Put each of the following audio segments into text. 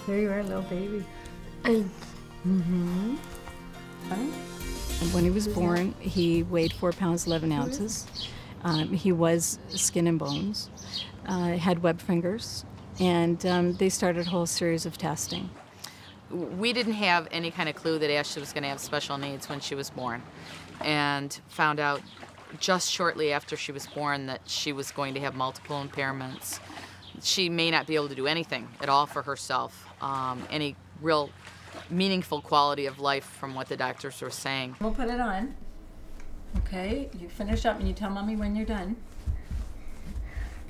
There you are, little baby. Mm-hmm. When he was born, he weighed 4 pounds 11 ounces. He was skin and bones, had web fingers, and they started a whole series of testing. We didn't have any kind of clue that Ashley was going to have special needs when she was born, and found out just shortly after she was born that she was going to have multiple impairments. She may not be able to do anything at all for herself, any real meaningful quality of life from what the doctors were saying. We'll put it on. Okay, you finish up and you tell Mommy when you're done.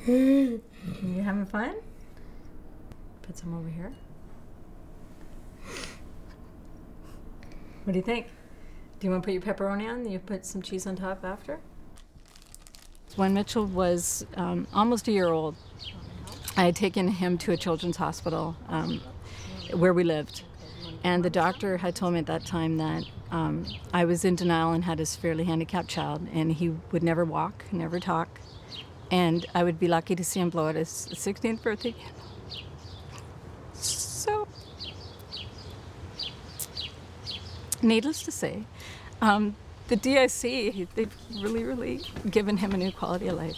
You having fun? Put some over here. What do you think? Do you want to put your pepperoni on? You put some cheese on top after? When Mitchell was almost a year old, I had taken him to a children's hospital where we lived. And the doctor had told me at that time that I was in denial and had a severely handicapped child, and he would never walk, never talk, and I would be lucky to see him blow at his 16th birthday. So, needless to say, the DIC, they've really given him a new quality of life.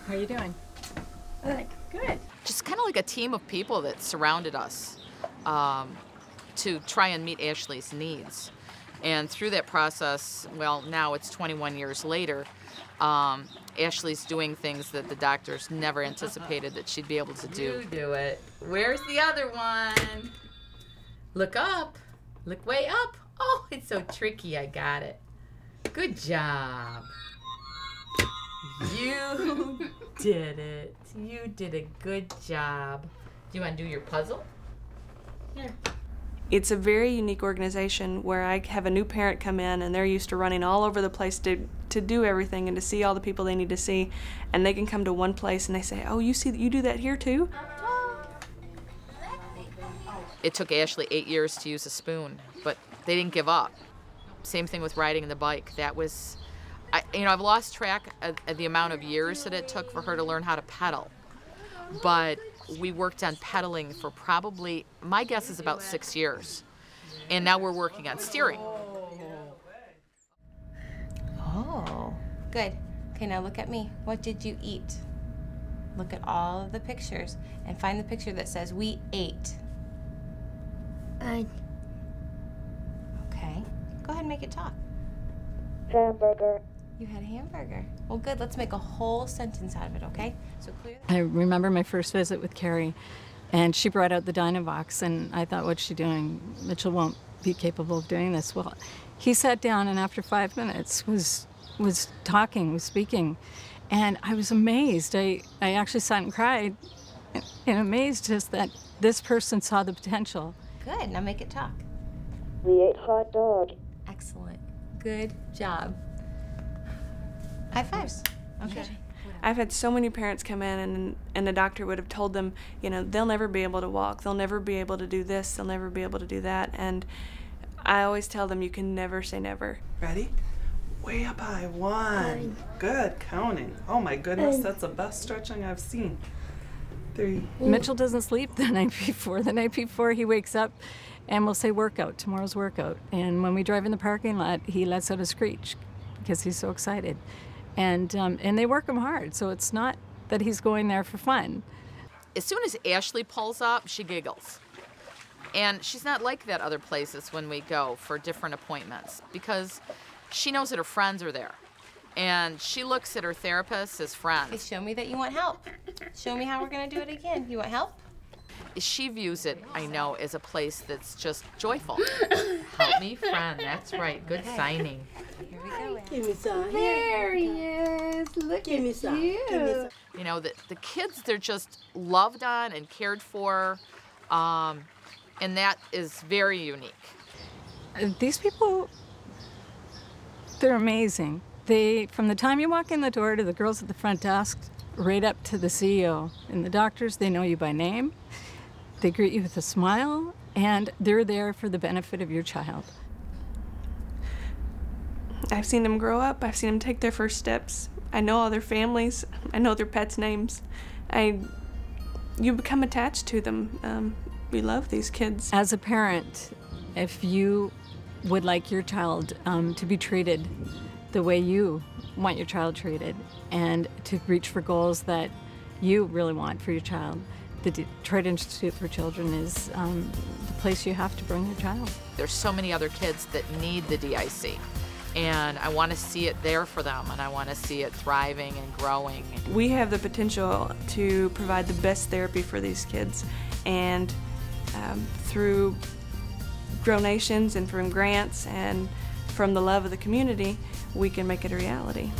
How are you doing? Good. Just kind of like a team of people that surrounded us to try and meet Ashley's needs. And through that process, well, now it's 21 years later, Ashley's doing things that the doctors never anticipated that she'd be able to do. You do it. Where's the other one? Look up. Look way up. Oh, it's so tricky. I got it. Good job. You did it. You did a good job. Do you want to do your puzzle? Here. It's a very unique organization where I have a new parent come in and they're used to running all over the place to do everything and to see all the people they need to see, and they can come to one place and they say, oh, you do that here too? It took Ashley 8 years to use a spoon, but they didn't give up. Same thing with riding the bike. That was, I've lost track of the amount of years that it took for her to learn how to pedal. But we worked on pedaling for probably, my guess is about 6 years. And now we're working on steering. Oh, good. Okay, now look at me. What did you eat? Look at all of the pictures and find the picture that says we ate. Okay. Go ahead and make it talk. Hamburger. You had a hamburger. Well, good. Let's make a whole sentence out of it, okay? So clear. I remember my first visit with Carrie, and she brought out the Dynavox, and I thought, what's she doing? Mitchell won't be capable of doing this. Well, he sat down, and after 5 minutes was talking, was speaking, and I was amazed. I actually sat and cried, and amazed just that this person saw the potential. Good. Now make it talk. We ate hot dog. Excellent. Good job. High fives. Okay. I've had so many parents come in and the doctor would have told them, they'll never be able to walk, they'll never be able to do this, they'll never be able to do that, and I always tell them you can never say never. Ready? Way up high. 1. Good. Counting. Oh my goodness, that's the best stretching I've seen. 3. Mitchell doesn't sleep the night before. The night before he wakes up and we'll say workout, tomorrow's workout. And when we drive in the parking lot, he lets out a screech because he's so excited. And they work him hard, so it's not that he's going there for fun. As soon as Ashley pulls up, she giggles. And she's not like that other places when we go for different appointments because she knows that her friends are there. And she looks at her therapist as friends. Okay, show me that you want help. Show me how we're going to do it again. You want help? She views it, I know, as a place that's just joyful. Help me, friend. That's right. Good signing. Here we go. Give me some. There he is. Look Give me at some. you. Give me some. You know, the kids, they're just loved on and cared for, and that is very unique. These people, they're amazing. From the time you walk in the door to the girls at the front desk, right up to the CEO and the doctors, they know you by name. They greet you with a smile, and they're there for the benefit of your child. I've seen them grow up. I've seen them take their first steps. I know all their families. I know their pets' names. you become attached to them. We love these kids. As a parent, if you would like your child to be treated the way you want your child treated and to reach for goals that you really want for your child, the Detroit Institute for Children is the place you have to bring your child. There's so many other kids that need the DIC, and I want to see it there for them, and I want to see it thriving and growing. We have the potential to provide the best therapy for these kids, and through donations and from grants and from the love of the community, we can make it a reality.